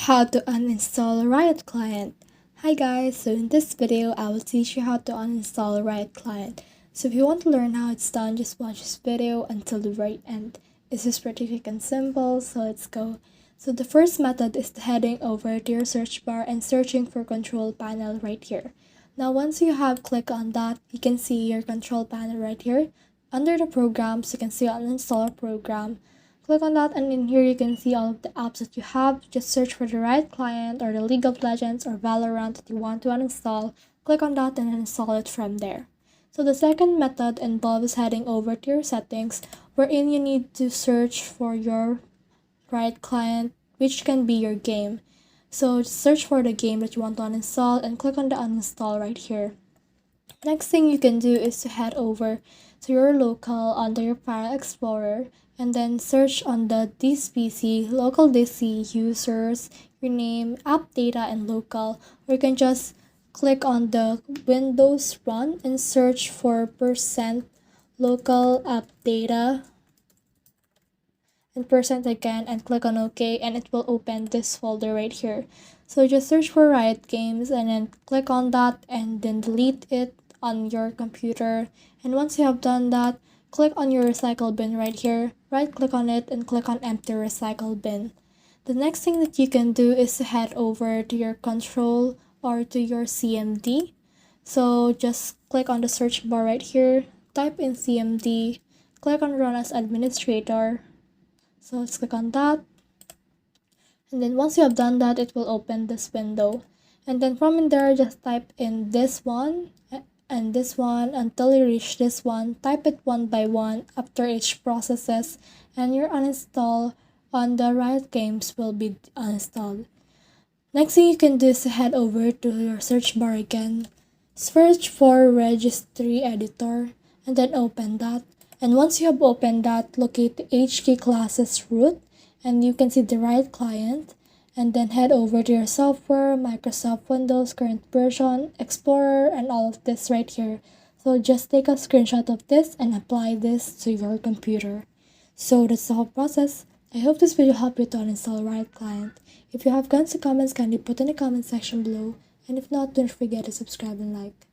How to uninstall Riot Client. Hi guys, so in this video I will teach you how to uninstall Riot Client. So if you want to learn how it's done, just watch this video until the very end. This is pretty quick and simple, so let's go. So the first method is heading over to your search bar and searching for control panel right here. Now once you have clicked on that, you can see your control panel right here. Under the programs, you can see uninstall program. Click on that, and in here you can see all of the apps that you have. Just search for the Riot Client or the League of Legends or Valorant that you want to uninstall. Click on that and install it from there. So the second method involves heading over to your settings, wherein you need to search for your Riot Client, which can be your game. So just search for the game that you want to uninstall and click on the uninstall right here. Next thing you can do is to head over to your local under your file explorer and then search on the this PC, local DC, users, your name, app data, and local. Or you can just click on the Windows run and search for percent local app data and percent again and click on OK, and it will open this folder right here. So just search for Riot Games and then click on that and then delete it on your computer. And once you have done that, click on your recycle bin right here, right click on it and click on empty recycle bin. The next thing that you can do is to head over to your control or to your CMD. So just click on the search bar right here, type in CMD, click on run as administrator. So let's click on that. And then once you have done that, it will open this window. And then from in there, just type in this one and this one until you reach this one. Type it one by one after each processes, and your uninstall on the Riot Games will be uninstalled. Next thing you can do is to head over to your search bar again. Search for registry editor and then open that. And once you have opened that, locate the HK classes root and you can see the Riot Client. And then head over to your software, Microsoft Windows, current version, Explorer, and all of this right here. So just take a screenshot of this and apply this to your computer. So that's the whole process. I hope this video helped you to uninstall Riot Client. If you have guns or comments, kindly put in the comment section below. And if not, don't forget to subscribe and like.